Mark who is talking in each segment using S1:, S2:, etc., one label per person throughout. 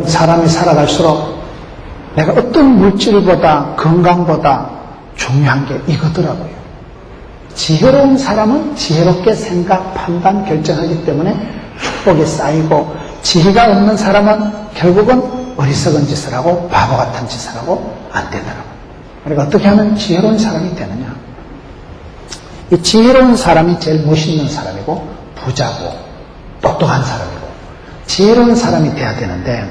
S1: 사람이 살아갈수록 내가 어떤 물질보다 건강보다 중요한 게 이거더라고요. 지혜로운 사람은 지혜롭게 생각, 판단, 결정하기 때문에 축복이 쌓이고, 지혜가 없는 사람은 결국은 어리석은 짓을 하고 바보 같은 짓을 하고 안 되더라고요. 그러니까 어떻게 하면 지혜로운 사람이 되느냐. 이 지혜로운 사람이 제일 멋있는 사람이고 부자고 똑똑한 사람이고 지혜로운 사람이 돼야 되는데,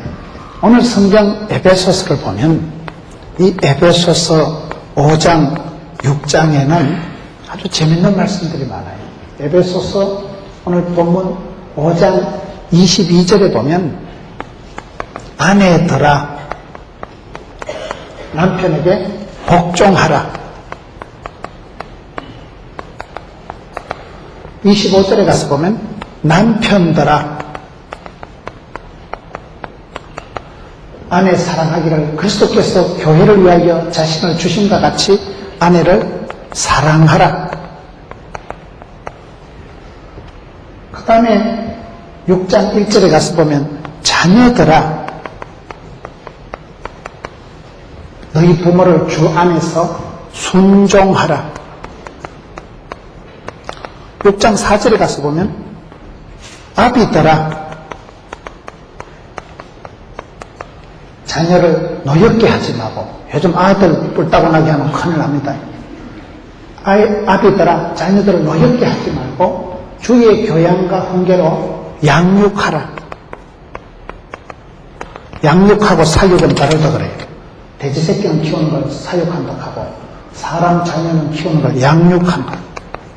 S1: 오늘 성경 에베소서를 보면 이 에베소서 5장, 6장에는 아주 재밌는 말씀들이 많아요. 에베소서 오늘 본문 5장 22절에 보면 아내들아 남편에게 복종하라. 25절에 가서 보면 남편들아 아내 사랑하기를 그리스도께서 교회를 위하여 자신을 주심과 같이 아내를 사랑하라. 그 다음에 6장 1절에 가서 보면 자녀들아 너희 부모를 주 안에서 순종하라. 6장 4절에 가서 보면 아비들아 자녀를 노엽게 하지 말고, 요즘 아이들 뿔 따고 나게 하면 큰일 납니다. 아비들아 자녀들을 노엽게 하지 말고 주의 교양과 훈계로 양육하라. 양육하고 사육은 다르다 그래요. 돼지 새끼는 키우는 걸 사육한다 하고 사람 자녀는 키우는 걸 양육한다.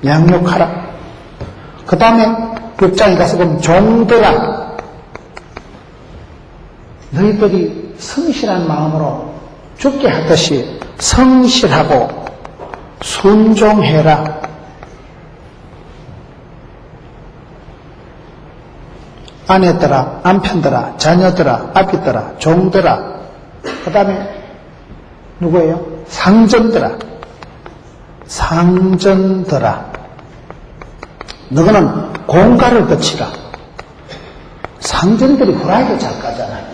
S1: 양육하라. 그 다음에 6장에 가서 보면 종들아 너희들이 성실한 마음으로 죽게 하듯이 성실하고 순종해라. 아내들아, 남편들아, 자녀들아, 아비들아, 종들아, 그 다음에 누구예요? 상전들아, 상전들아, 너희는 공가를 거치라. 상전들이 후라이도 잘 까잖아요.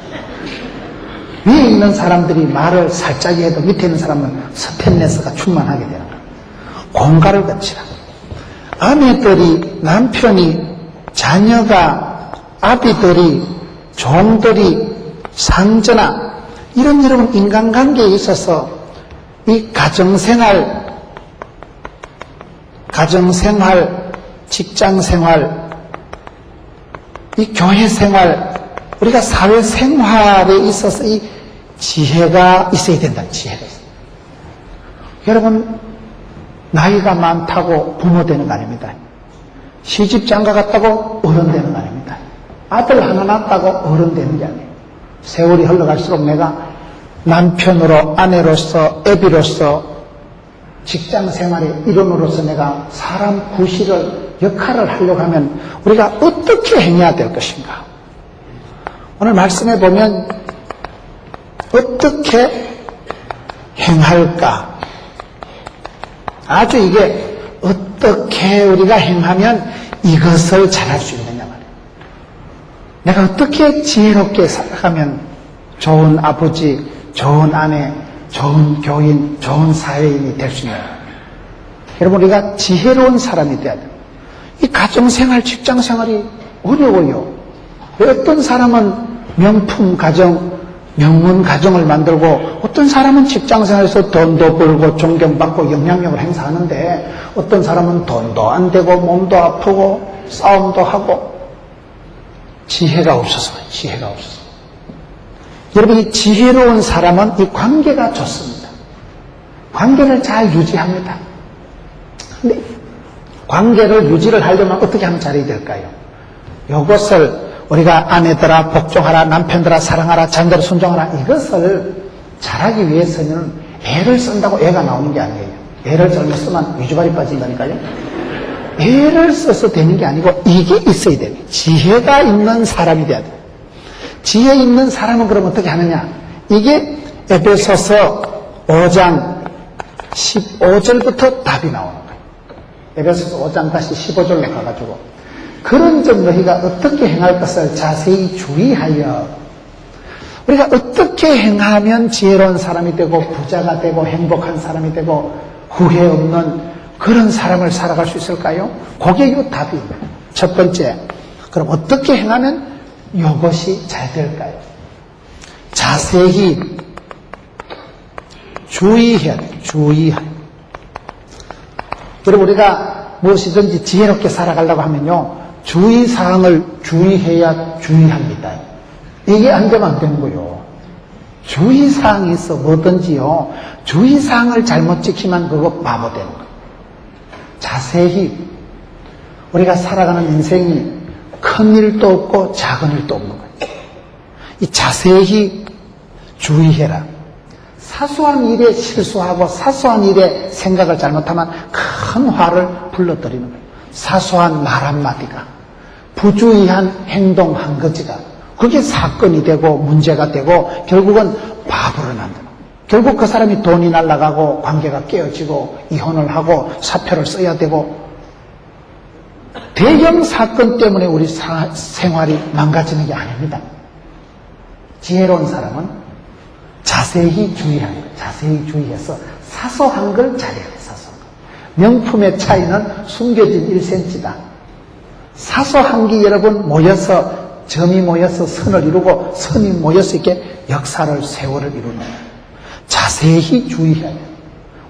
S1: 위에 있는 사람들이 말을 살짝 해도 밑에 있는 사람은 스테인레스가 충만하게 되는 거예요. 공가를 거치라. 아내들이, 남편이, 자녀가, 아비들이, 종들이, 상전아, 이런 여러분 인간관계에 있어서 이 가정생활, 직장생활, 이 교회생활, 우리가 사회생활에 있어서 이 지혜가 있어야 된다. 지혜가 있어요. 여러분 나이가 많다고 부모 되는 거 아닙니다. 시집 장가 갔다고 어른 되는 거 아닙니다. 아들 하나 낳았다고 어른 되는 게 아니에요. 세월이 흘러갈수록 내가 남편으로, 아내로서, 애비로서, 직장생활의 일원으로서 내가 사람 구실을, 역할을 하려고 하면 우리가 어떻게 행해야 될 것인가. 오늘 말씀해 보면 어떻게 행할까? 아주 이게 어떻게 우리가 행하면 이것을 잘할 수 있느냐 말이에요. 내가 어떻게 지혜롭게 살아가면 좋은 아버지, 좋은 아내, 좋은 교인, 좋은 사회인이 될 수 있느냐. 여러분 우리가 지혜로운 사람이 돼야 돼요. 이 가정생활, 직장생활이 어려워요. 어떤 사람은 명품 가정, 명문 가정을 만들고 어떤 사람은 직장생활에서 돈도 벌고 존경받고 영향력을 행사하는데 어떤 사람은 돈도 안 되고 몸도 아프고 싸움도 하고 지혜가 없어서. 여러분 이 지혜로운 사람은 이 관계가 좋습니다. 관계를 잘 유지합니다. 근데 관계를 유지를 하려면 어떻게 하면 잘해야 될까요? 이것을 우리가 아내들아 복종하라, 남편들아 사랑하라, 자녀들아 순종하라, 이것을 잘하기 위해서는 애를 쓴다고 애가 나오는 게 아니에요. 애를 잘못 쓰면 위주발이 빠진다니까요. 애를 써서 되는 게 아니고 이게 있어야 돼요. 지혜가 있는 사람이 돼야 돼요. 지혜 있는 사람은 그럼 어떻게 하느냐. 이게 에베소서 5장 15절부터 답이 나오는 거예요. 에베소서 5장 다시 15절로 가가지고 그런 점 너희가 어떻게 행할 것을 자세히 주의하여 우리가 어떻게 행하면 지혜로운 사람이 되고 부자가 되고 행복한 사람이 되고 후회 없는 그런 사람을 살아갈 수 있을까요? 그게 이 답입니다. 첫 번째, 그럼 어떻게 행하면 이것이 잘 될까요? 자세히 주의해야 돼요. 주의해야 돼요. 여러분, 우리가 무엇이든지 지혜롭게 살아가려고 하면요, 주의사항을 주의해야 주의합니다. 이게 안 되면 안 되는 거예요. 주의사항이 있어 뭐든지요, 주의사항을 잘못 지키면 그거 바보 되는 거예요. 자세히 우리가 살아가는 인생이 큰 일도 없고 작은 일도 없는 거예요. 이 자세히 주의해라. 사소한 일에 실수하고 사소한 일에 생각을 잘못하면 큰 화를 불러들이는 거예요. 사소한 말 한마디가, 부주의한 행동 한 가지가 그게 사건이 되고 문제가 되고 결국은 바보로 만드는 거예요. 결국 그 사람이 돈이 날아가고 관계가 깨어지고 이혼을 하고 사표를 써야 되고, 대형 사건 때문에 우리 생활이 망가지는 게 아닙니다. 지혜로운 사람은 자세히 주의하는 거예요. 자세히 주의해서 사소한 걸 잘해야 돼요. 사소한 거. 명품의 차이는 숨겨진 1cm다. 사소한 게 여러분 모여서, 점이 모여서 선을 이루고 선이 모여서 이렇게 역사를, 세월을 이루는 거예요. 자세히 주의해야 돼요.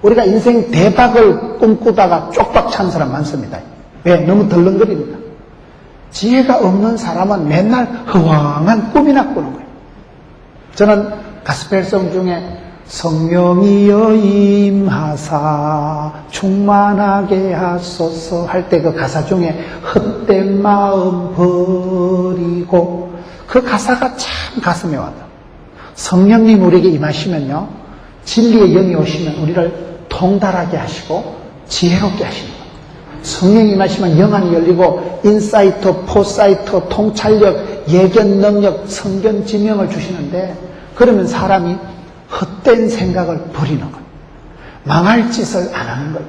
S1: 우리가 인생 대박을 꿈꾸다가 쪽박 찬 사람 많습니다. 왜? 너무 덜렁거립니다. 지혜가 없는 사람은 맨날 허황한 꿈이나 꾸는 거예요. 저는 가스펠송 중에 성령이여 임하사 충만하게 하소서 할 때 그 가사 중에 헛된 마음 버리고, 그 가사가 참 가슴에 와닿아요. 성령님 우리에게 임하시면요, 진리의 영이 오시면 우리를 통달하게 하시고 지혜롭게 하시는 거예요. 성령이 임하시면 영안이 열리고 인사이트, 포사이트, 통찰력, 예견 능력, 성견 지명을 주시는데, 그러면 사람이 헛된 생각을 버리는 거예요. 망할 짓을 안 하는 거예요.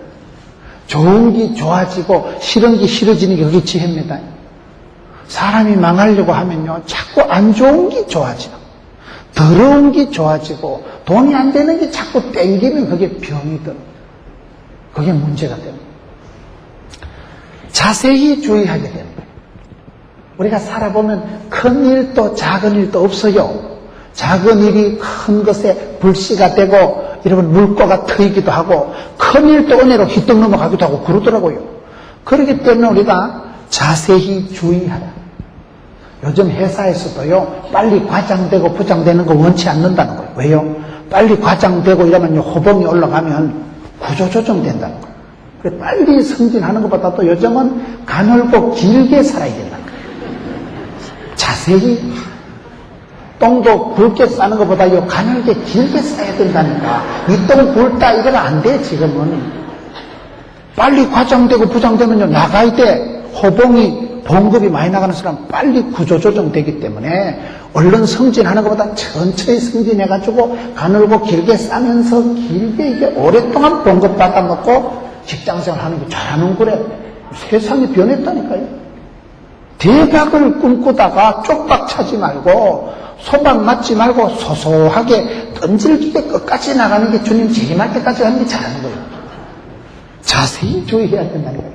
S1: 좋은 게 좋아지고 싫은 게 싫어지는 게 그게 지혜입니다. 사람이 망하려고 하면요, 자꾸 안 좋은 게 좋아지고 더러운 게 좋아지고 돈이 안 되는 게 자꾸 땡기면 그게 병이 들어요. 그게 문제가 됩니다. 자세히 주의하게 됩니다. 우리가 살아보면 큰 일도 작은 일도 없어요. 작은 일이 큰 것에 불씨가 되고 여러분 물꼬가 트이기도 하고, 큰 일도 은혜로 휘떡 넘어가기도 하고 그러더라고요. 그렇기 때문에 우리가 자세히 주의하라. 요즘 회사에서도요, 빨리 과장되고 부장되는 거 원치 않는다는 거예요. 왜요? 빨리 과장되고 이러면 호봉이 올라가면 구조조정 된다는 거예요. 그래서 빨리 승진하는 것보다 또 요즘은 가늘고 길게 살아야 된다는 거예요. 자세히, 똥도 굵게 싸는 것보다요, 가늘게 길게 싸야 된다니까. 이 똥 굵다 이건 안 돼. 지금은 빨리 과장되고 부장되면요, 나가야 돼. 호봉이 봉급이 많이 나가는 사람 빨리 구조조정 되기 때문에 얼른 승진하는 것보다 천천히 승진해가지고 가늘고 길게 싸면서 길게 이게 오랫동안 봉급 받아먹고 직장생활 하는 게 잘하는 거래. 세상이 변했다니까요. 대박을 꿈꾸다가 쪽박 차지 말고 소박 맞지 말고 소소하게 던질기게 끝까지 나가는 게 주님 재림할 때까지 하는 게 잘하는 거예요. 자세히 주의해야 된다는 거예요.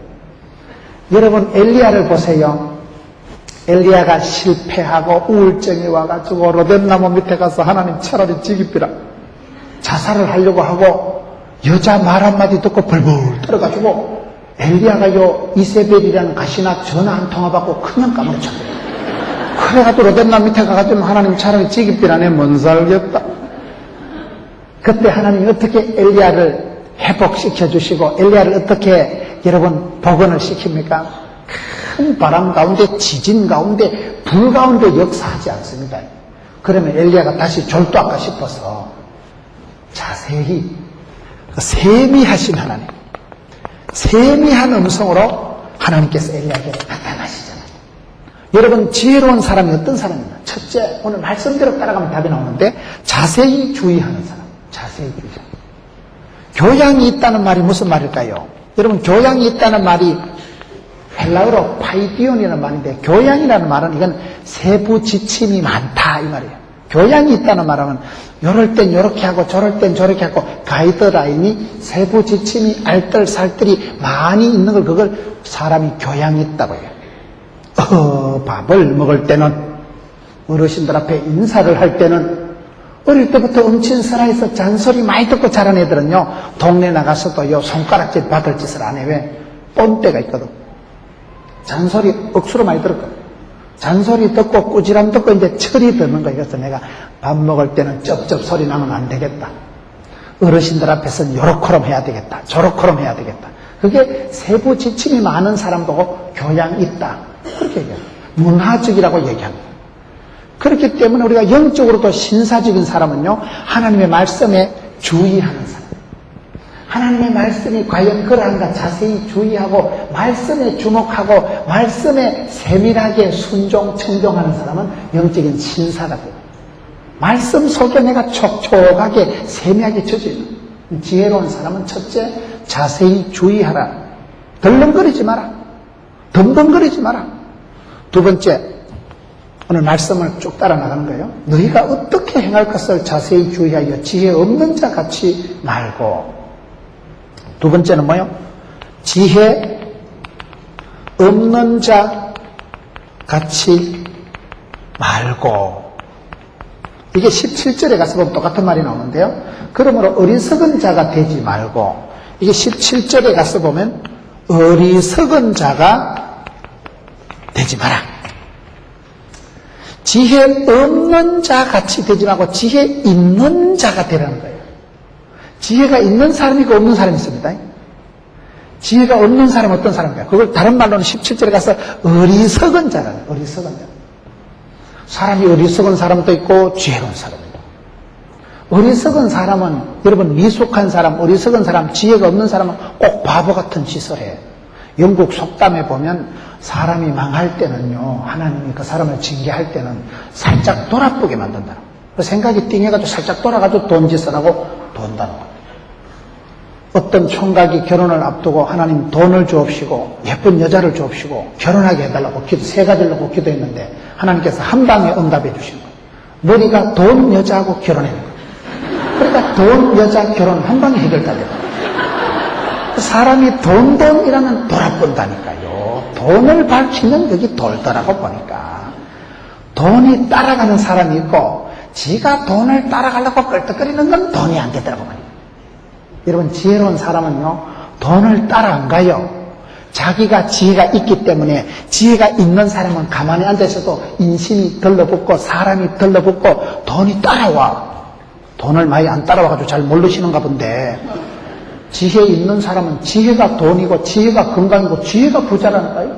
S1: 여러분 엘리야를 보세요. 엘리야가 실패하고 우울증이 와가지고 로뎀나무 밑에 가서 하나님 차라리 지기비라 자살을 하려고 하고, 여자 말 한마디 듣고 벌벌 떨어가지고 엘리야가요 이세벨이라는 가시나 전화 한 통화 받고 그냥 까무러쳤어요. 그래가지고 로뎀나무 밑에 가가지고 하나님 차라리 지기비라네 못 살겠다. 그때 하나님이 어떻게 엘리야를 회복시켜 주시고 엘리야를 어떻게 여러분 복원을 시킵니까? 큰 바람 가운데, 지진 가운데, 불 가운데 역사하지 않습니다. 그러면 엘리야가 다시 졸도할까 싶어서 자세히 세미하신 하나님, 세미한 음성으로 하나님께서 엘리야에게 나타나시잖아요. 여러분 지혜로운 사람이 어떤 사람이냐? 첫째, 오늘 말씀대로 따라가면 답이 나오는데 자세히 주의하는 사람, 자세히 주의하는 사람. 교양이 있다는 말이 무슨 말일까요? 여러분 교양이 있다는 말이 헬라어로 파이디온이라는 말인데, 교양이라는 말은 이건 세부 지침이 많다 이 말이에요. 교양이 있다는 말하면 요럴 땐 요렇게 하고 저럴 땐 저렇게 하고 가이드라인이 세부 지침이 알뜰살뜰이 많이 있는 걸 그걸 사람이 교양이 있다고 해요. 밥을 먹을 때는 어르신들 앞에 인사를 할 때는 어릴 때부터 엄친스라해서 잔소리 많이 듣고 자란 애들은요 동네 나가서도 요 손가락질 받을 짓을 안 해. 왜? 뻔때가 있거든. 잔소리 억수로 많이 들었거든. 잔소리 듣고 꾸지람 듣고 이제 철이 드는 거예요. 그래서 내가 밥 먹을 때는 쩝쩝 소리 나면 안 되겠다. 어르신들 앞에서는 요렇게럼 해야 되겠다. 저렇게럼 해야 되겠다. 그게 세부 지침이 많은 사람도 교양이 있다. 그렇게 얘기해요. 문화적이라고 얘기합니다. 그렇기 때문에 우리가 영적으로도 신사적인 사람은요, 하나님의 말씀에 주의하는 사람. 하나님의 말씀이 과연 그러한가 자세히 주의하고, 말씀에 주목하고, 말씀에 세밀하게 순종, 청종하는 사람은 영적인 신사가 돼요. 말씀 속에 내가 촉촉하게, 세밀하게 젖어있는 지혜로운 사람은 첫째, 자세히 주의하라. 덜렁거리지 마라. 덤덤거리지 마라. 두 번째, 오늘 말씀을 쭉 따라 나가는 거예요. 너희가 어떻게 행할 것을 자세히 주의하여 지혜 없는 자 같이 말고. 두 번째는 뭐요? 지혜 없는 자 같이 말고. 이게 17절에 가서 보면 똑같은 말이 나오는데요. 그러므로 어리석은 자가 되지 말고. 이게 17절에 가서 보면 어리석은 자가 되지 마라. 지혜 없는 자 같이 되지 말고 지혜 있는 자가 되라는 거예요. 지혜가 있는 사람이 있고 없는 사람이 있습니다. 지혜가 없는 사람은 어떤 사람인가요? 그걸 다른 말로는 17절에 가서 어리석은 자라는 거예요. 어리석은 자. 사람이 어리석은 사람도 있고 지혜로운 사람도 있고. 어리석은 사람은 여러분 미숙한 사람, 어리석은 사람, 지혜가 없는 사람은 꼭 바보 같은 짓을 해요. 영국 속담에 보면 사람이 망할 때는요, 하나님이 그 사람을 징계할 때는 살짝 돌아보게 만든다. 그 생각이 띵해가지고 살짝 돌아가지고 돈짓을 하고 돈다는 거예요. 어떤 총각이 결혼을 앞두고 하나님 돈을 주옵시고 예쁜 여자를 주옵시고 결혼하게 해달라고 세 가지를 놓고 기도했는데 하나님께서 한 방에 응답해 주신 거예요. 머리가 돈 여자하고 결혼해. 그러니까 돈 여자 결혼 한 방에 해결다 돼요. 사람이 돈이라면 돌아본다니까요. 돈을 밝히면 여기 돌더라고 보니까. 돈이 따라가는 사람이 있고 지가 돈을 따라가려고 끌떡거리는 건 돈이 안 되더라고 말이에요. 여러분 지혜로운 사람은요 돈을 따라 안 가요. 자기가 지혜가 있기 때문에 지혜가 있는 사람은 가만히 앉아있어도 인심이 들러붙고 사람이 들러붙고 돈이 따라와. 돈을 많이 안 따라와가지고 잘 모르시는가 본데 지혜 있는 사람은 지혜가 돈이고 지혜가 건강이고 지혜가 부자라는 거예요.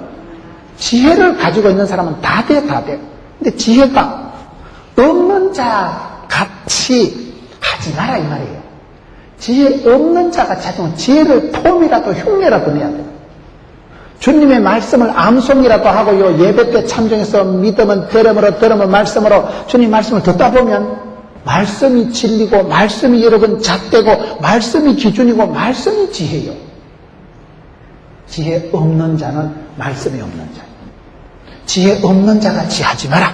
S1: 지혜를 가지고 있는 사람은 다 돼, 다 돼. 근데 지혜가 없는 자 같이 하지 마라 이 말이에요. 지혜 없는 자 같이 하지만 지혜를 폼이라도 흉내라도 내야 돼요. 주님의 말씀을 암송이라도 하고 요 예배 때 참정해서 믿음은 들음은 말씀으로 주님 말씀을 듣다 보면 말씀이 진리고 말씀이 여러분 잣대고 말씀이 기준이고 말씀이 지혜요. 지혜 없는 자는 말씀이 없는 자예요. 지혜 없는 자같이 하지 마라.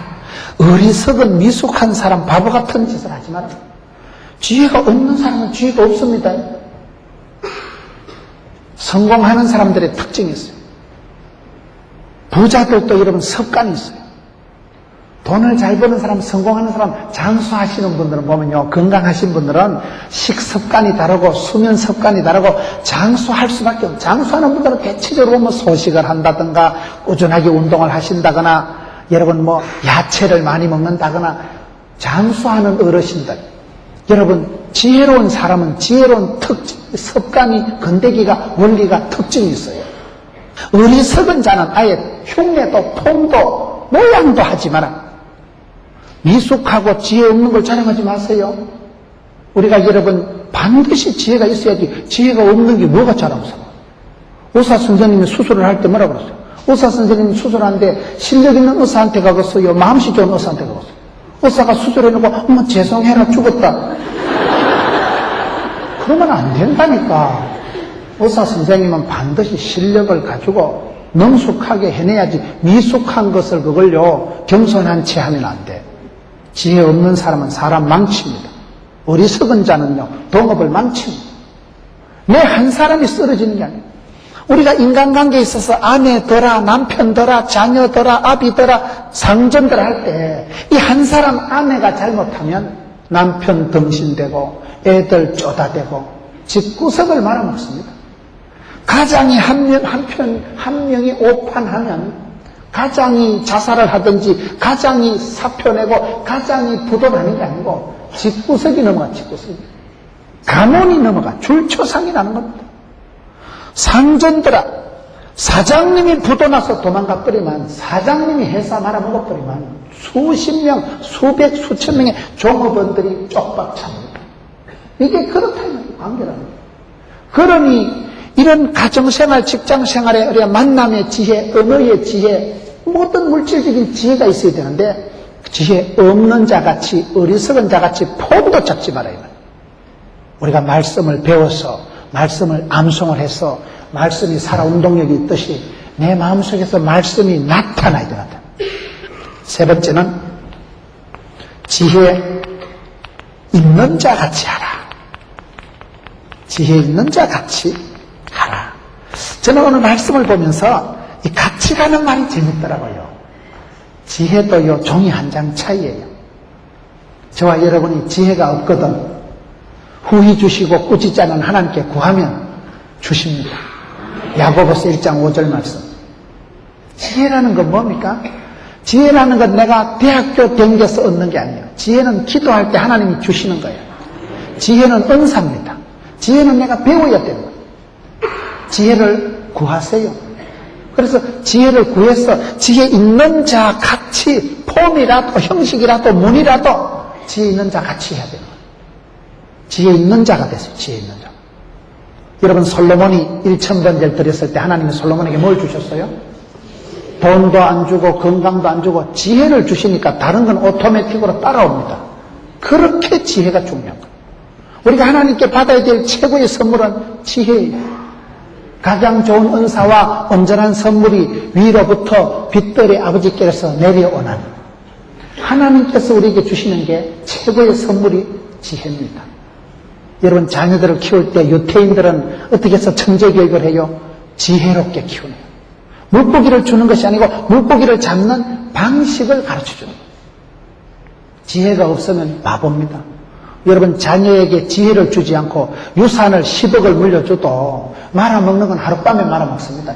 S1: 어리석은 미숙한 사람 바보 같은 짓을 하지 마라. 지혜가 없는 사람은 지혜가 없습니다. 성공하는 사람들의 특징이 있어요. 부자들도 여러분 습관이 있어요. 돈을 잘 버는 사람, 성공하는 사람, 장수하시는 분들은 보면요, 건강하신 분들은 식습관이 다르고 수면 습관이 다르고 장수할 수밖에 없어요. 장수하는 분들은 대체적으로 뭐 소식을 한다든가 꾸준하게 운동을 하신다거나 여러분 뭐 야채를 많이 먹는다거나 장수하는 어르신들, 여러분 지혜로운 사람은 지혜로운 특징, 습관이, 건대기가, 원리가 특징이 있어요. 어리석은 자는 아예 흉내도 폼도 모양도 하지 마라. 미숙하고 지혜 없는 걸 자랑하지 마세요. 우리가 여러분 반드시 지혜가 있어야지. 지혜가 없는 게 뭐가 자랑스러워. 의사 선생님이 수술을 할 때 뭐라고 그랬어요? 의사 선생님이 수술하는데 실력 있는 의사한테 가겠어요? 마음씨 좋은 의사한테 가겠어요? 의사가 수술해놓고 어머 죄송해라 죽었다. 그러면 안 된다니까. 의사 선생님은 반드시 실력을 가지고 능숙하게 해내야지 미숙한 것을 그걸요 겸손한 채 하면 안 돼. 지혜 없는 사람은 사람 망칩니다. 어리석은 자는요, 동업을 망칩니다. 내 한 사람이 쓰러지는 게 아니에요. 우리가 인간관계에 있어서 아내더라, 남편더라, 자녀더라, 아비더라, 상전더라 할 때 이 한 사람 아내가 잘못하면 남편 덩신되고 애들 쪼다대고 집구석을 말아먹습니다. 가장이 한 명이 오판하면 가장이 자살을 하든지 가장이 사표내고 가장이 부도나는 게 아니고 집구석이 넘어가, 집구석이. 가문이 넘어가, 줄초상이 나는 겁니다. 상전들아, 사장님이 부도나서 도망가 버리면, 사장님이 회사 말아먹어버리면 수십 명, 수백, 수천 명의 종업원들이 쪽박찹니다. 이게 그렇다, 관계라는 거예요. 그러니 이런 가정생활, 직장생활에 우리가 만남의 지혜, 언어의 지혜, 모든 물질적인 지혜가 있어야 되는데 지혜 없는 자같이, 어리석은 자같이 폼도 잡지 말아야 돼요. 우리가 말씀을 배워서, 말씀을 암송을 해서 말씀이 살아 운동력이 있듯이 내 마음속에서 말씀이 나타나야 된다. 세 번째는 지혜 있는 자같이 하라. 지혜 있는 자같이 하라. 저는 오늘 말씀을 보면서 이 같이라는 말이 재밌더라고요. 지혜도요, 종이 한 장 차이예요. 저와 여러분이 지혜가 없거든 후히 주시고 꾸짖지 않은 하나님께 구하면 주십니다. 야고보서 1장 5절 말씀. 지혜라는 건 뭡니까? 지혜라는 건 내가 대학교 다녀서 얻는 게 아니에요. 지혜는 기도할 때 하나님이 주시는 거예요. 지혜는 은사입니다. 지혜는 내가 배워야 되는 거예요. 지혜를 구하세요. 그래서 지혜를 구해서 지혜 있는 자 같이 폼이라도 형식이라도 문이라도 지혜 있는 자 같이 해야 돼요. 지혜 있는 자가 됐어요. 지혜 있는 자. 여러분, 솔로몬이 1000번제를 드렸을 때 하나님이 솔로몬에게 뭘 주셨어요? 돈도 안 주고 건강도 안 주고 지혜를 주시니까 다른 건 오토매틱으로 따라옵니다. 그렇게 지혜가 중요한 거예요. 우리가 하나님께 받아야 될 최고의 선물은 지혜예요. 가장 좋은 은사와 온전한 선물이 위로부터 빛들의 아버지께서 내려오는 하나님께서 우리에게 주시는 게 최고의 선물이 지혜입니다. 여러분, 자녀들을 키울 때 유태인들은 어떻게 해서 천재교육을 해요? 지혜롭게 키우네요. 물고기를 주는 것이 아니고 물고기를 잡는 방식을 가르쳐주는 거예요. 지혜가 없으면 바보입니다. 여러분, 자녀에게 지혜를 주지 않고 유산을 10억을 물려줘도 말아먹는 건 하룻밤에 말아먹습니다.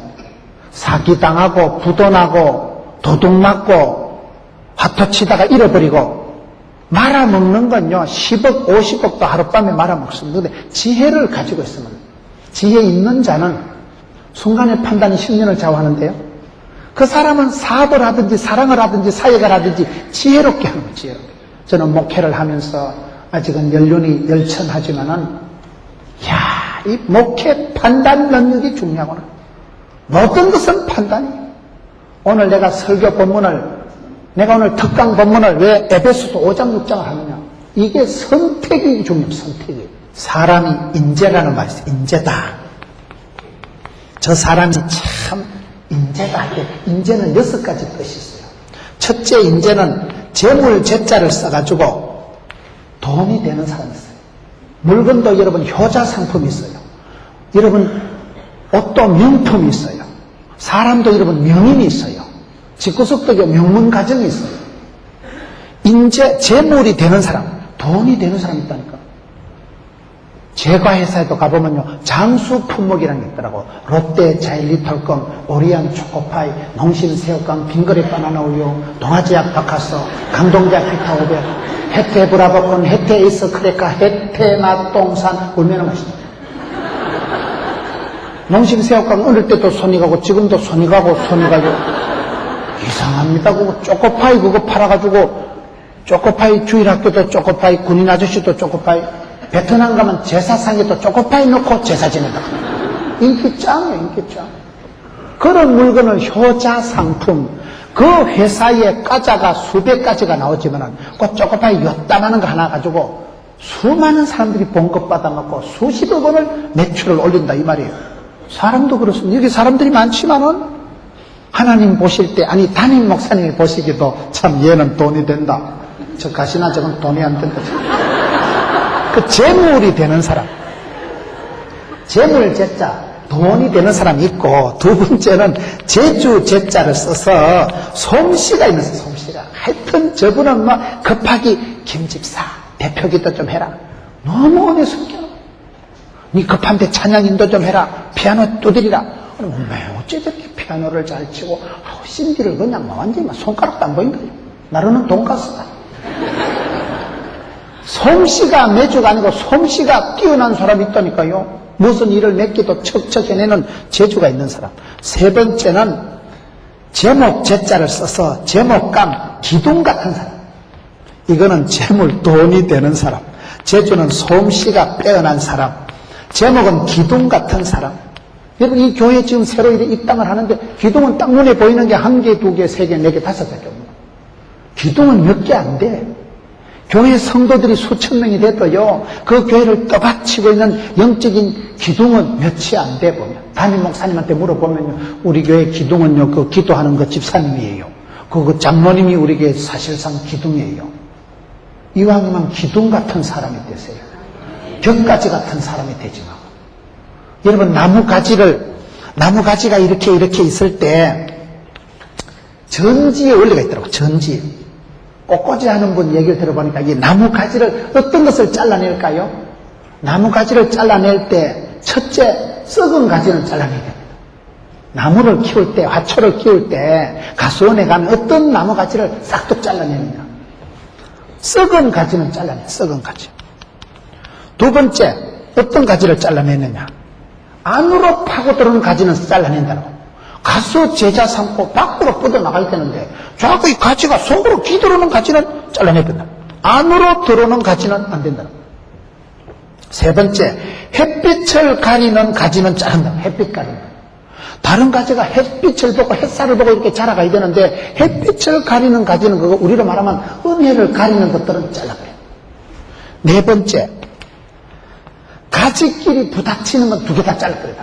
S1: 사기당하고 부도나고 도둑맞고 화토치다가 잃어버리고 말아먹는 건요 10억 50억도 하룻밤에 말아먹습니다. 그런데 지혜를 가지고 있으면, 지혜 있는 자는 순간의 판단이 10년을 좌우하는데요, 그 사람은 사업을 하든지 사랑을 하든지 사역을 하든지 지혜롭게 하는 거예요. 지혜롭게. 저는 목회를 하면서 아직은 연륜이 열천하지만은 이 목회 판단 능력이 중요하구나. 모든 것은 판단이에요. 오늘 내가 설교 본문을, 내가 오늘 특강 본문을 왜 에베소서 5장 6장을 하느냐, 이게 선택이 중요해요. 선택이. 사람이 인재라는 말이 있어요. 인재다. 저 사람이 참 인재다. 인재는 6가지 뜻이 있어요. 첫째, 인재는 재물 재자를 써가지고 돈이 되는 사람이 있어요. 물건도 여러분 효자 상품이 있어요. 여러분 옷도 명품이 있어요. 사람도 여러분 명인이 있어요. 집구석도 명문 가정이 있어요. 인재, 재물이 되는 사람, 돈이 되는 사람이 있다니까. 제과회사에도 가보면요, 장수 품목이라는 게 있더라고. 롯데 자일리톨껌, 오리안 초코파이, 농심 새우깡, 빙그레 바나나 우유, 동아지약 바카스, 강동작 피타 500, 혜태 브라보콘, 혜태 에이스 크레카, 혜태 맛동산, 얼마나 맛있다. 농심 새우깡 어릴 때도 손이 가고 지금도 손이 가고 이상합니다. 그거 초코파이 그거 팔아가지고 초코파이 주일학교도 초코파이, 군인 아저씨도 초코파이, 베트남 가면 제사상에도 초코파이 넣고 제사 지낸다. 인기 짱이에요, 인기 짱. 그런 물건을 효자 상품, 그 회사에 과자가 수백 가지가 나오지만은 그 초코파이 요따만한 거 하나 가지고 수많은 사람들이 봉급 받아먹고 수십억 원을 매출을 올린다 이 말이에요. 사람도 그렇습니다. 여기 사람들이 많지만은 하나님 보실 때, 아니 담임 목사님이 보시기도 참 얘는 돈이 된다. 저 가시나 저건 돈이 안 된다. 그 재물이 되는 사람. 재물 제자, 돈이 되는 사람이 있고, 두 번째는 제주 제자를 써서 솜씨가 있는 사람, 솜씨가. 하여튼 저분은 뭐 급하기 김집사, 대표기도 좀 해라. 너무 은혜 숨겨. 니 급한데 찬양 인도 좀 해라. 피아노 두드리라. 어째 저렇게 피아노를 잘 치고, 신디를 그냥 완전히 손가락도 안 보인다. 나르는 돈가스다. 솜씨가 매주가 아니고 솜씨가 뛰어난 사람이 있다니까요. 무슨 일을 몇 개도 척척 해내는 재주가 있는 사람. 세 번째는 제목 제자를 써서 제목감 기둥 같은 사람. 이거는 재물 돈이 되는 사람. 재주는 솜씨가 빼어난 사람. 제목은 기둥 같은 사람. 여러분 이 교회 지금 새로 입당을 하는데 기둥은 딱 눈에 보이는 게 한 개, 두 개, 세 개, 네 개, 다섯 개밖에 없는 거예요. 기둥은 몇 개 안 돼. 교회 성도들이 수천 명이 돼도요, 그 교회를 떠받치고 있는 영적인 기둥은 몇이 안 돼 보면. 담임 목사님한테 물어보면요, 우리 교회 기둥은요, 그 기도하는 그 집사님이에요. 그 장로님이 우리 교회 사실상 기둥이에요. 이왕이면 기둥 같은 사람이 되세요. 벽가지 같은 사람이 되지 마. 여러분, 나무가지가 이렇게 있을 때, 전지의 원리가 있더라고요, 전지. 꽃꽂이 하는 분 얘기를 들어보니까 이 나무가지를 어떤 것을 잘라낼까요? 나무가지를 잘라낼 때 첫째 썩은 가지는 잘라내야 됩니다. 나무를 키울 때, 화초를 키울 때 가수원에 가면 어떤 나무가지를 싹둑 잘라내느냐. 썩은 가지는 잘라내요. 썩은 가지. 두 번째 어떤 가지를 잘라내느냐. 안으로 파고들어오는 가지는 잘라낸다고. 가수 제자 삼고 밖으로 뻗어나가야 되는데 자꾸 이 가지가 속으로 기들어오는 가지는 잘라내야 된다. 안으로 들어오는 가지는 안 된다. 세 번째, 햇빛을 가리는 가지는 자른다. 햇빛 가리는. 다른 가지가 햇빛을 보고 햇살을 보고 이렇게 자라가야 되는데 햇빛을 가리는 가지는 그거 우리로 말하면 은혜를 가리는 것들은 잘라버려요. 네 번째, 가지끼리 부닥치는 건 두 개 다 잘라버려요.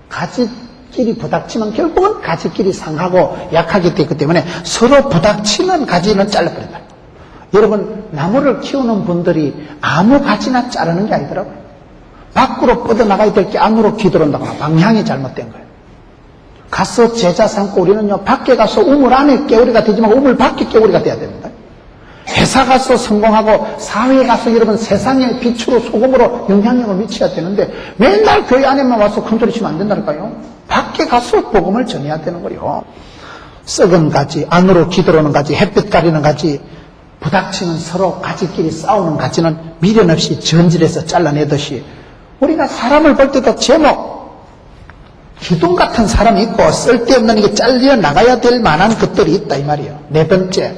S1: 가지끼리 부닥치면 결국은 가지끼리 상하고 약하게 되기 때문에 서로 부닥치는 가지는 잘라버린다. 여러분, 나무를 키우는 분들이 아무 가지나 자르는 게 아니더라고요. 밖으로 뻗어나가야 될 게 안으로 기들어온다고. 방향이 잘못된 거예요. 가서 제자 삼고 우리는요, 밖에 가서 우물 안에 깨우리가 되지만 우물 밖에 깨우리가 돼야 됩니다. 회사 가서 성공하고 사회에 가서 여러분 세상의 빛으로 소금으로 영향력을 미쳐야 되는데 맨날 교회 안에만 와서 큰소리 치면 안 된다니까요. 밖에 가서 복음을 전해야 되는 거예요. 썩은 가지, 안으로 기들어오는 가지, 햇빛 가리는 가지, 부닥치는 서로 가지끼리 싸우는 가지는 미련 없이 전질해서 잘라내듯이 우리가 사람을 볼 때도 제목, 기둥 같은 사람이 있고 쓸데없는 이게 잘려 나가야 될 만한 것들이 있다 이 말이에요. 네 번째,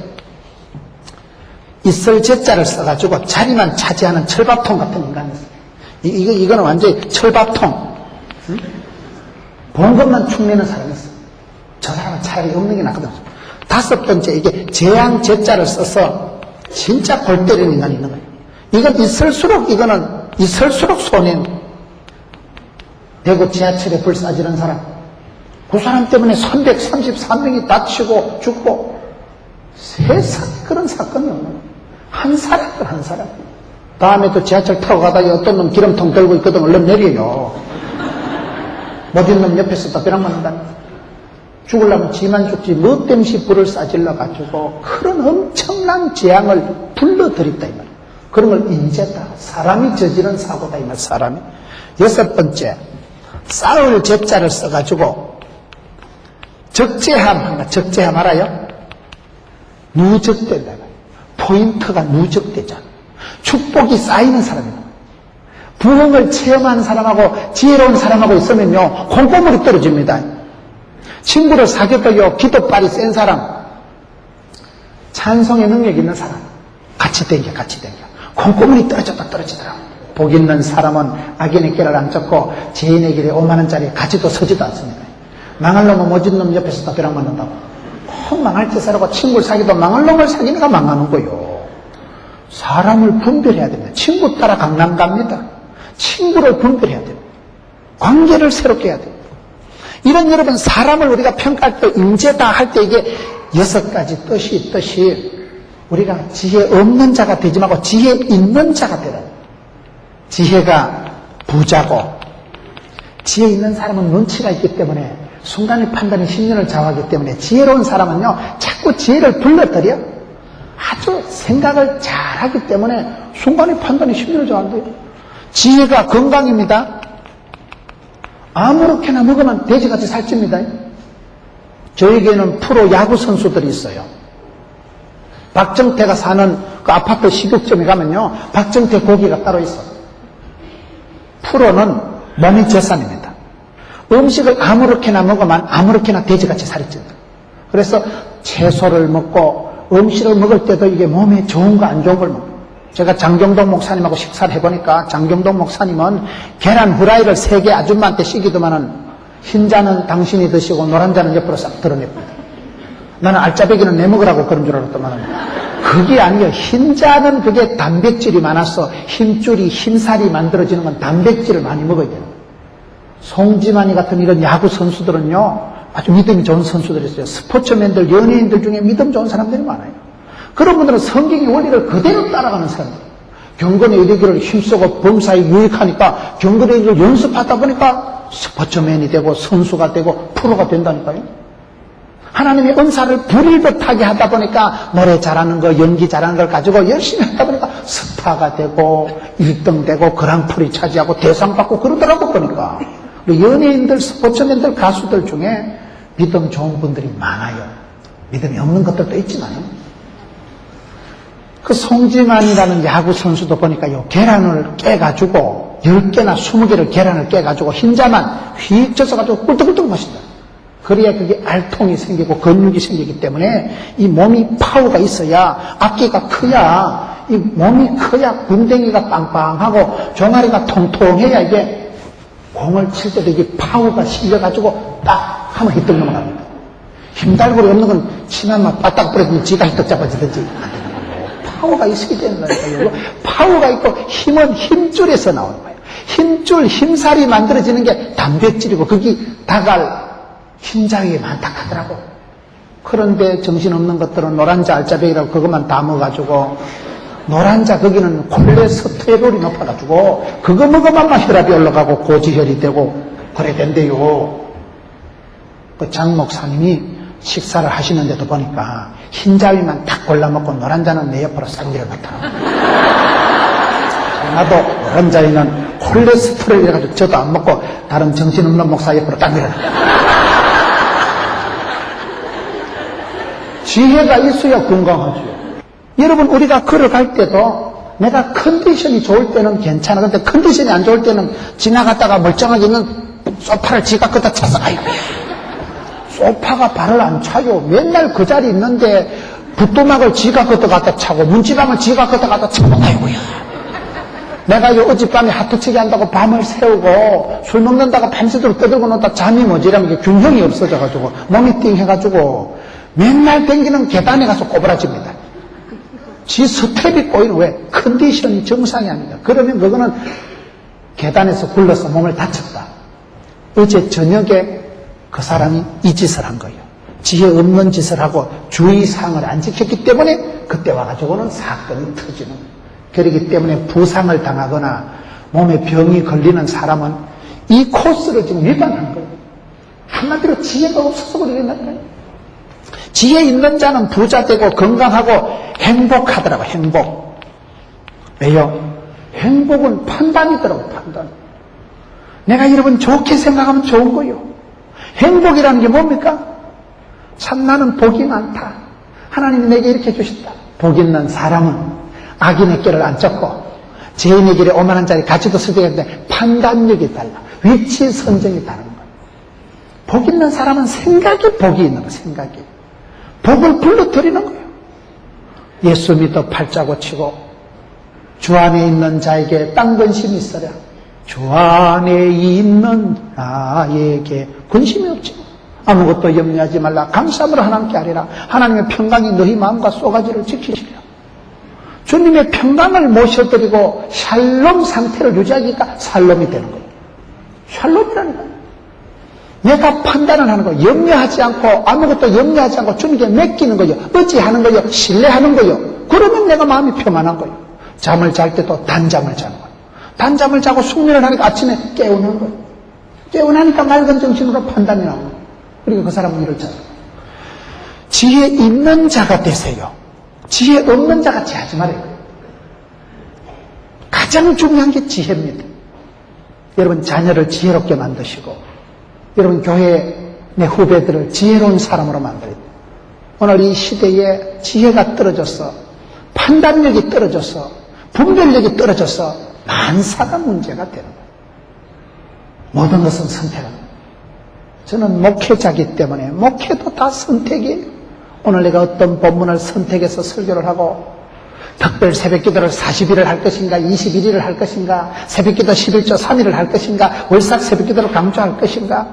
S1: 있을 제자를 써가지고 자리만 차지하는 철밥통 같은 인간이었어요. 이거는 완전히 철밥통. 응? 본 것만 축내는 사람이었어요. 저 사람은 차라리 없는 게 낫거든요. 다섯 번째, 이게 재앙 제자를 써서 진짜 골 때리는 인간이 있는 거예요. 이건 있을수록 손해는. 대구 지하철에 불 쏴지는 사람. 그 사람 때문에 333명이 다치고 죽고 세상 그런 사건이 없는 거예요. 한 사람. 다음에 또 지하철 타고 가다가 어떤 놈 기름통 들고 있거든. 얼른 내려요. 모든 놈 옆에서 또 벼락 맞는다. 죽으려면 지만 죽지 뭐 땜시 불을 싸질러 가지고 그런 엄청난 재앙을 불러들였다 이 말이에요. 그런 걸 인재다. 사람이 저지른 사고다 이 말. 사람이. 여섯 번째, 싸울 제자를 써가지고 적재함. 적재함 알아요? 누적된다. 포인트가 누적되잖아. 축복이 쌓이는 사람이다. 부흥을 체험하는 사람하고 지혜로운 사람하고 있으면요, 콩고물이 떨어집니다. 친구를 사귀어도요, 기도빨이 센 사람, 찬송의 능력 있는 사람, 같이 댕겨. 콩고물이 떨어지더라고. 복 있는 사람은 악인의 길을 안 쫓고 죄인의 길에 5만원짜리 가지도 서지도 않습니다. 망할 놈은 모진 놈 옆에서 다 벼락 맞는다고. 망할 짓을 하고 친구를 사귀도 망할 놈을 사귀니까 망하는 거요. 사람을 분별해야 됩니다. 친구 따라 강남 갑니다. 친구를 분별해야 됩니다. 관계를 새롭게 해야 됩니다. 이런 여러분 사람을 우리가 평가할 때 인재다 할 때 이게 6가지 뜻이 우리가 지혜 없는 자가 되지 말고 지혜 있는 자가 되라. 지혜가 부자고 지혜 있는 사람은 눈치가 있기 때문에 순간의 판단이 10년을 좌우하기 때문에 지혜로운 사람은요 자꾸 지혜를 불러들여 아주 생각을 잘하기 때문에 순간의 판단이 10년을 좌우한대요. 지혜가 건강입니다. 아무렇게나 먹으면 돼지같이 살찝니다. 저에게는 프로 야구 선수들이 있어요. 박정태가 사는 그 아파트 식육점에 가면요 박정태 고기가 따로 있어요. 프로는 몸이 재산입니다. 음식을 아무렇게나 먹으면 아무렇게나 돼지같이 살이 찐다. 그래서 채소를 먹고 음식을 먹을 때도 이게 몸에 좋은 거 안 좋은 걸 먹어요. 제가 장경동 목사님하고 식사를 해보니까 장경동 목사님은 계란 후라이를 3개 아줌마한테 시키더만은 흰자는 당신이 드시고 노란자는 옆으로 싹 드러냅니다. 나는 알짜배기는 내 먹으라고 그런 줄 알았더만은 그게 아니에요. 흰자는 그게 단백질이 많아서 힘줄이 힘살이 만들어지는 건 단백질을 많이 먹어야 돼요. 송지만이 같은 이런 야구 선수들은요 아주 믿음이 좋은 선수들이 있어요. 스포츠맨들, 연예인들 중에 믿음 좋은 사람들이 많아요. 그런 분들은 성경의 원리를 그대로 따라가는 사람들. 경건의 이르기를 힘쓰고 범사에 유익하니까 경건의 이르기를 연습하다 보니까 스포츠맨이 되고 선수가 되고 프로가 된다니까요. 하나님의 은사를 불일듯하게 하다 보니까 노래 잘하는 거, 연기 잘하는 걸 가지고 열심히 하다 보니까 스타가 되고 1등 되고 그랑프리 차지하고 대상 받고 그러더라고 보니까. 연예인들, 스포츠맨들, 가수들 중에 믿음 좋은 분들이 많아요. 믿음이 없는 것들도 있지만요. 그 송지만이라는 야구 선수도 보니까요, 계란을 깨가지고 10개나 20개를 계란을 깨가지고 흰자만 휙 젖어가지고 꿀떡꿀떡 마신다. 그래야 그게 알통이 생기고 근육이 생기기 때문에 이 몸이 파워가 있어야 악기가 커야 이 몸이 커야 군댕이가 빵빵하고 종아리가 통통해야 이게 공을 칠 때도 이게 파워가 실려가지고 딱 하면 히떡 넘어갑니다. 힘달고리 없는 건 치면 막 바닥 뿌려주면 지가 히떡 잡아지든지 안 되는 거예요. 파워가 있어야 된다니까요. 파워가 있고 힘은 힘줄에서 나오는 거예요. 힘줄, 힘살이 만들어지는 게 단백질이고 그게 다갈 흰자위에 많다 하더라고. 그런데 정신없는 것들은 노란자, 알짜배기라고 그것만 다 먹어가지고 노란자 거기는 콜레스테롤이 높아가지고 그거 먹으면 혈압이 올라가고 고지혈이 되고 그래 된대요. 그 장 목사님이 식사를 하시는데도 보니까 흰자위만 딱 골라먹고 노란자는 내 옆으로 싹 밀어놓더라고. 나도 노란자위는 콜레스테롤이라가지고 저도 안 먹고 다른 정신없는 목사 옆으로 딱 밀어놨다. 지혜가 있어야 건강하죠. 여러분 우리가 걸어갈 때도 내가 컨디션이 좋을 때는 괜찮아. 근데 컨디션이 안 좋을 때는 지나갔다가 멀쩡하게 있는 소파를 지가 걷다 차서 아이고야. 소파가 발을 안 차요. 맨날 그 자리에 있는데 붓도막을 지가 걷다 갖다 차고 문지방을 지가 걷다 갖다 차고 아이고야. 내가 어젯밤에 하트치기 한다고 밤을 새우고 술 먹는다고 밤새도록 떠들고 놓다 잠이 모자라면 이게 균형이 없어져가지고 몸이 띵해가지고 맨날 댕기는 계단에 가서 꼬부라집니다. 지 스텝이 꼬이는 왜? 컨디션이 정상이 아닙니다. 그러면 그거는 계단에서 굴러서 몸을 다쳤다. 어제 저녁에 그 사람이 이 짓을 한 거예요. 지혜 없는 짓을 하고 주의사항을 안 지켰기 때문에 그때 와가지고는 사건이 터지는 거예요. 그렇기 때문에 부상을 당하거나 몸에 병이 걸리는 사람은 이 코스를 지금 위반한 거예요. 한마디로 지혜가 없어서 그러겠는 거예요. 지혜 있는 자는 부자 되고 건강하고 행복하더라고. 행복. 왜요? 행복은 판단이더라고. 판단. 내가 여러분 좋게 생각하면 좋은 거요. 행복이라는 게 뭡니까? 참 나는 복이 많다. 하나님이 내게 이렇게 주셨다. 복 있는 사람은 악인의 길을 안 쫓고 죄인의 길에 오만한 자리 같이도 쓰되겠는데 판단력이 달라. 위치 선정이 다른 거예요. 복 있는 사람은 생각이 복이 있는 거예요. 생각이. 복을 불러들이는 거예요. 예수 믿어 팔자 고치고 주 안에 있는 자에게 땅 근심이 있어라. 주 안에 있는 나에게 근심이 없지. 아무것도 염려하지 말라. 감사함으로 하나님께 아뢰라. 하나님의 평강이 너희 마음과 쏘가지를 지키시리라. 주님의 평강을 모셔드리고 샬롬 상태를 유지하니까 샬롬이 되는 거예요. 샬롬이라는 거예요. 내가 판단을 하는 거예요. 염려하지 않고 아무것도 염려하지 않고 주님께 맡기는 거예요. 의지하는 거예요. 신뢰하는 거예요. 그러면 내가 마음이 평안한 거예요. 잠을 잘 때도 단잠을 자는 거예요. 단잠을 자고 숙면을 하니까 아침에 깨우는 거예요. 깨어나니까 맑은 정신으로 판단이 나오는 거예요. 그리고 그 사람은 이럴 잖아요. 지혜 있는 자가 되세요. 지혜 없는 자 같이 하지 말아요. 가장 중요한 게 지혜입니다. 여러분 자녀를 지혜롭게 만드시고 여러분 교회 내 후배들을 지혜로운 사람으로 만들어야 돼요. 오늘 이 시대에 지혜가 떨어져서 판단력이 떨어져서 분별력이 떨어져서 만사가 문제가 되는 거예요. 모든 것은 선택합니다. 저는 목회자이기 때문에 목회도 다 선택이에요. 오늘 내가 어떤 본문을 선택해서 설교를 하고 특별 새벽기도를 40일을 할 것인가 21일을 할 것인가 새벽기도 11조 3일을 할 것인가 월삭 새벽기도를 강조할 것인가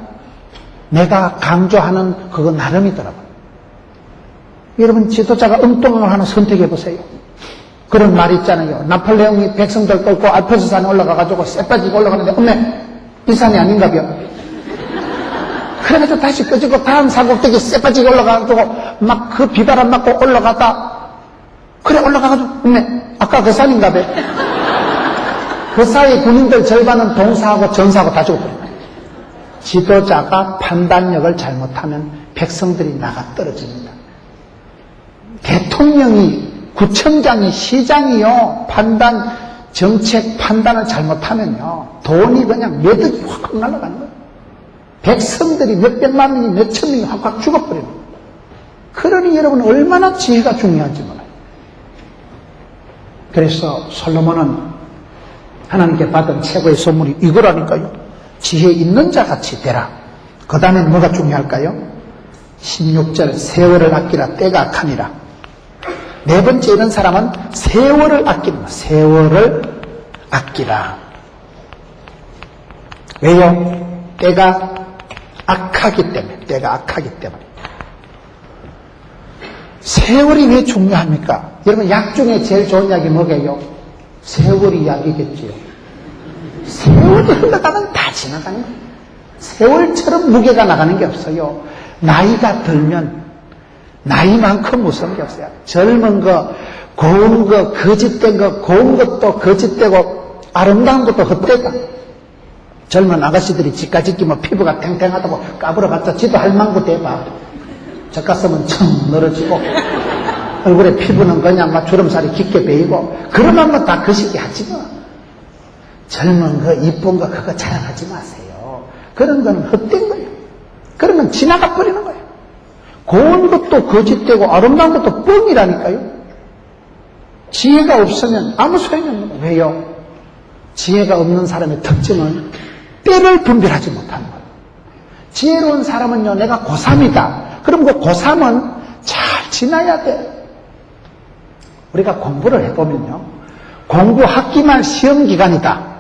S1: 내가 강조하는 그거 나름이더라고요. 여러분 지도자가 엉뚱한 하나 선택해 보세요. 그런 말이 있잖아요. 나폴레옹이 백성들 끌고 알프스 산에 올라가가지고 쇠 빠지고 올라가는데 어메 이 산이 아닌가벼. 그래가지고 다시 끄지고 다음 산꼭대기 쇠 빠지고 올라가가지고 막 그 비바람 맞고 올라가다 그래 올라가가지고 어메 아까 그 산인가벼. 그 사이 군인들 절반은 동사하고 전사하고 다 죽어버려요. 지도자가 판단력을 잘못하면 백성들이 나가 떨어집니다. 대통령이 구청장이 시장이요 정책 판단을 잘못하면요 돈이 그냥 몇 억이 확 날아가는 거예요. 백성들이 몇백만 명이 몇천 명이 확 죽어버리는 거예요. 그러니 여러분 얼마나 지혜가 중요한지 몰라요. 그래서 솔로몬은 하나님께 받은 최고의 선물이 이거라니까요. 지혜 있는 자 같이 되라. 그 다음에 뭐가 중요할까요? 16절 세월을 아끼라 때가 악하니라. 네 번째 이런 사람은 세월을 아끼는 거예요. 세월을 아끼라. 왜요? 때가 악하기 때문에. 때가 악하기 때문에. 세월이 왜 중요합니까? 여러분 약 중에 제일 좋은 약이 뭐게요? 세월이 약이겠지요. 세월이 흘러가면 다 지나가는 거예요. 세월처럼 무게가 나가는 게 없어요. 나이가 들면 나이만큼 무서운 게 없어요. 젊은 거, 고운 거, 거짓된 거, 고운 것도 거짓되고 아름다운 것도 헛되다. 젊은 아가씨들이 집까지 끼면 피부가 탱탱하다고 까불어봤자 지도 할망구 대봐. 젖가슴은 청 늘어지고 얼굴에 피부는 그냥 막 주름살이 깊게 베이고 그러면 뭐 다 거시기 하지 뭐. 젊은 거, 이쁜 거 그거 자랑하지 마세요. 그런 거는 헛된 거예요. 그러면 지나가 버리는 거예요. 고운 것도 거짓되고 아름다운 것도 뻥이라니까요. 지혜가 없으면 아무 소용이 없는 거예요. 왜요? 지혜가 없는 사람의 특징은 때를 분별하지 못하는 거예요. 지혜로운 사람은요, 내가 고3이다. 그럼 그 고3은 잘 지나야 돼. 우리가 공부를 해보면요, 공부 학기말 시험 기간이다.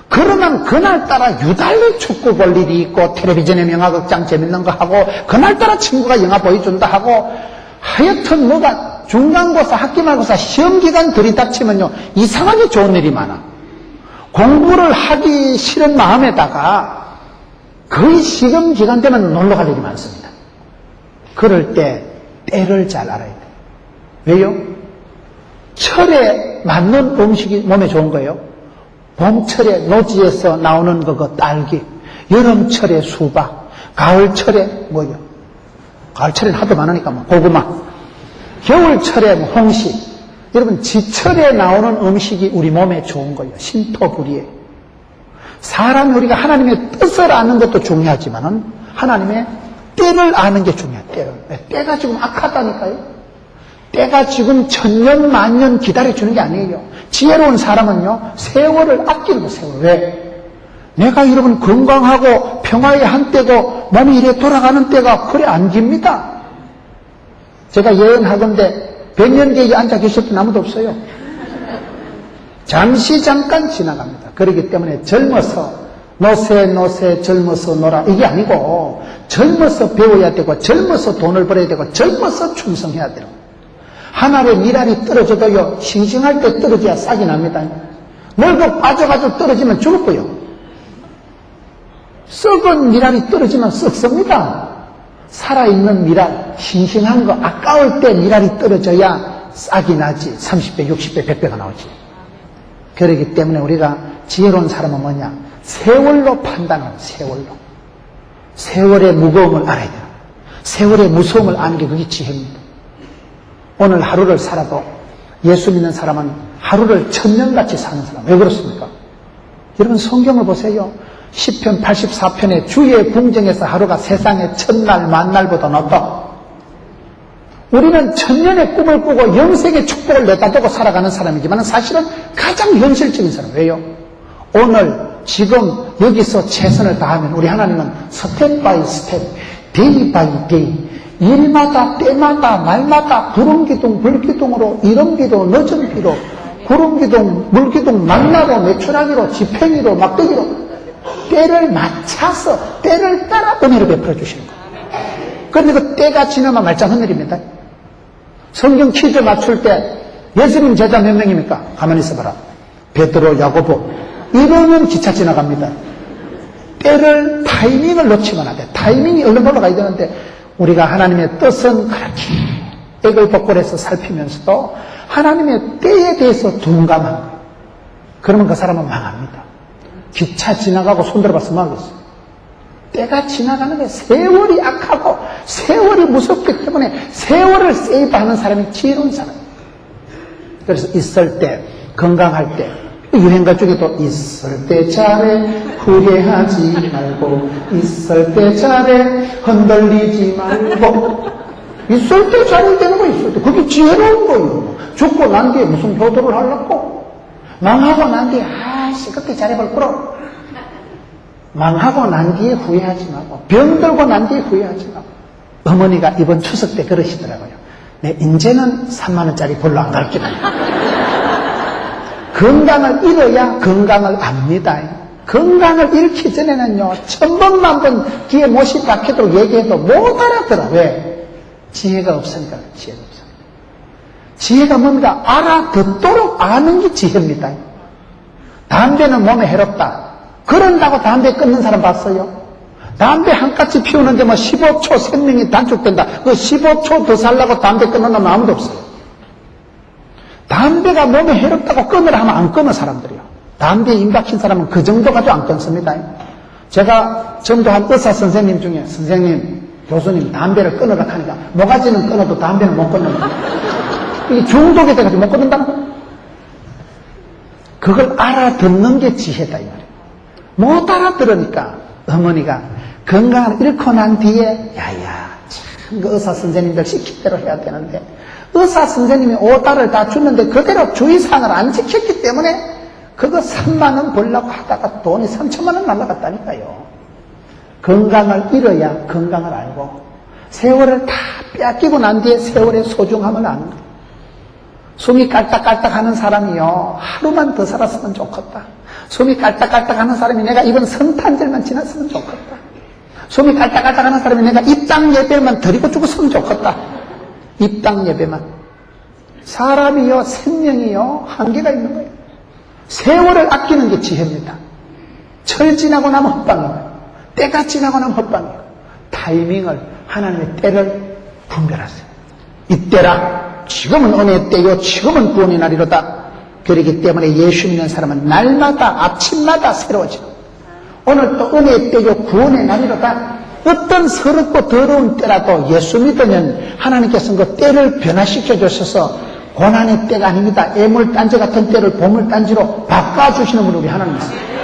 S1: 그러면 그날따라 유달리 축구 볼 일이 있고 텔레비전에 명화극장 재밌는 거 하고 그날따라 친구가 영화 보여준다 하고 하여튼 뭐가 중간고사 학기말고사 시험기간 들이닥치면요 이상하게 좋은 일이 많아. 공부를 하기 싫은 마음에다가 거의 시험기간 되면 놀러갈 일이 많습니다. 그럴 때 때를 잘 알아야 돼요. 왜요? 철에 맞는 음식이 몸에 좋은 거예요. 봄철에 노지에서 나오는 그 딸기, 여름철에 수박, 가을철에 뭐요? 가을철에는 하도 많으니까 뭐 고구마, 겨울철에 뭐 홍시. 여러분 지철에 나오는 음식이 우리 몸에 좋은 거예요. 신토불이에요. 사람이 우리가 하나님의 뜻을 아는 것도 중요하지만은 하나님의 때를 아는 게 중요해요. 때를. 때가 지금 악하다니까요. 때가 지금 천년 만년 기다려주는 게 아니에요. 지혜로운 사람은요 세월을 아끼는 거예요. 세월. 왜? 내가 여러분 건강하고 평화의 한때고 몸이 이래 돌아가는 때가 그래 안 깁니다. 제가 예언하건대 100년 계에 앉아 계실 분 아무도 없어요. 잠깐 지나갑니다. 그렇기 때문에 젊어서 노세 젊어서 놀아 이게 아니고 젊어서 배워야 되고 젊어서 돈을 벌어야 되고 젊어서 충성해야 되는 거예요. 하늘에 미랄이 떨어져도요 싱싱할 때 떨어져야 싹이 납니다. 멀고 빠져가지고 떨어지면 죽을 거예요. 썩은 미랄이 떨어지면 썩습니다. 살아있는 미랄, 싱싱한 거, 아까울 때 미랄이 떨어져야 싹이 나지. 30배, 60배, 100배가 나오지. 그렇기 때문에 우리가 지혜로운 사람은 뭐냐? 세월로 판단하는, 세월로. 세월의 무거움을 알아야 돼요. 세월의 무서움을 아는 게 그게 지혜입니다. 오늘 하루를 살아도 예수 믿는 사람은 하루를 1000년같이 사는 사람. 왜 그렇습니까? 여러분 성경을 보세요. 시편 84편에 주의 궁정에서 하루가 세상의 첫날 만날보다 낫다. 우리는 1000년의 꿈을 꾸고 영생의 축복을 내다보고 살아가는 사람이지만 사실은 가장 현실적인 사람. 왜요? 오늘 지금 여기서 최선을 다하면 우리 하나님은 스텝 바이 스텝, 데이 바이 데이, 일마다 때마다 날마다 구름기둥 불기둥으로 이른비로 늦은비로 구름기둥 물기둥 만나로 매출하기로 지팽이로 막대기로 때를 맞춰서 때를 따라 은혜를 베풀어 주시는 거예요. 그런데 그 때가 지나면 말짱 하늘입니다. 성경 퀴즈 맞출 때 예수님 제자 몇 명입니까? 가만히 있어봐라. 베드로, 야고보. 이러면 기차 지나갑니다. 때를 타이밍을 놓치면 안 돼. 타이밍이 얼른 올라가야 되는데 우리가 하나님의 뜻은 그렇게 애걸복걸해서 살피면서도 하나님의 때에 대해서 둔감한 거예요. 그러면 그 사람은 망합니다. 기차 지나가고 손들어봐서 망하겠어요. 때가 지나가는 게 세월이 악하고 세월이 무섭기 때문에 세월을 세이브하는 사람이 지혜로운 사람이에요. 그래서 있을 때, 건강할 때, 유행가 중에도 있을 때 잘해 후회하지 말고 있을 때 잘해 흔들리지 말고 있을 때 잘해야 되는 거 있을 때 그게 지혜로운 거예요. 죽고 난 뒤에 무슨 효도를 하려고 망하고 난 뒤에 시끄럽게 잘해볼 거로 망하고 난 뒤에 후회하지 말고 병들고 난 뒤에 후회하지 말고 어머니가 이번 추석 때 그러시더라고요. 네, 이제는 3만 원짜리 별로 안 갈게. 건강을 잃어야 건강을 압니다. 건강을 잃기 전에는요, 1000번, 1000번 귀에 못이 박혀도 얘기해도 못 알아들어. 왜? 지혜가 없으니까, 지혜가 없어. 지혜가 뭔가 알아듣도록 아는 게 지혜입니다. 담배는 몸에 해롭다. 그런다고 담배 끊는 사람 봤어요? 담배 한 가지 피우는데 뭐 15초 생명이 단축된다. 그 15초 더 살라고 담배 끊는 놈은 아무도 없어요. 담배가 몸에 해롭다고 끊으라 하면 안 끊어 사람들이요. 담배에 임박힌 사람은 그 정도 가지고 안 끊습니다. 제가 전도한 의사 선생님 중에 선생님, 교수님 담배를 끊으라 하니까 모가지는 끊어도 담배는 못 끊는다. 이게 중독이 돼가지고 못 끊는다는 거예요. 그걸 알아듣는 게 지혜다 이 말이에요. 못 알아들으니까 어머니가 건강을 잃고 난 뒤에 야야 참 그 의사 선생님들 시킨 대로 해야 되는데 의사 선생님이 오다를 다 주는데 그대로 주의사항을 안 지켰기 때문에 그거 3만 원 벌려고 하다가 돈이 3천만 원 날라갔다니까요. 건강을 잃어야 건강을 알고 세월을 다 뺏기고 난 뒤에 세월의 소중함을 아는 거예요. 숨이 깔딱깔딱 하는 사람이요. 하루만 더 살았으면 좋겠다. 숨이 깔딱깔딱 하는 사람이 내가 이번 성탄절만 지났으면 좋겠다. 숨이 깔딱깔딱 하는 사람이 내가 입당 예배만 드리고 죽었으면 좋겠다. 입당 예배만. 사람이요, 생명이요, 한계가 있는 거예요. 세월을 아끼는 게 지혜입니다. 철 지나고 나면 헛방이에요. 때가 지나고 나면 헛방이에요. 타이밍을, 하나님의 때를 분별하세요. 이때라. 지금은 은혜의 때요, 지금은 구원의 날이로다. 그렇기 때문에 예수 믿는 사람은 날마다, 아침마다 새로워져요. 오늘 또 은혜의 때요, 구원의 날이로다. 어떤 서럽고 더러운 때라도 예수 믿으면 하나님께서는 그 때를 변화시켜 주셔서 고난의 때가 아닙니다. 애물단지 같은 때를 보물단지로 바꿔주시는 분이 우리 하나님 있습니다.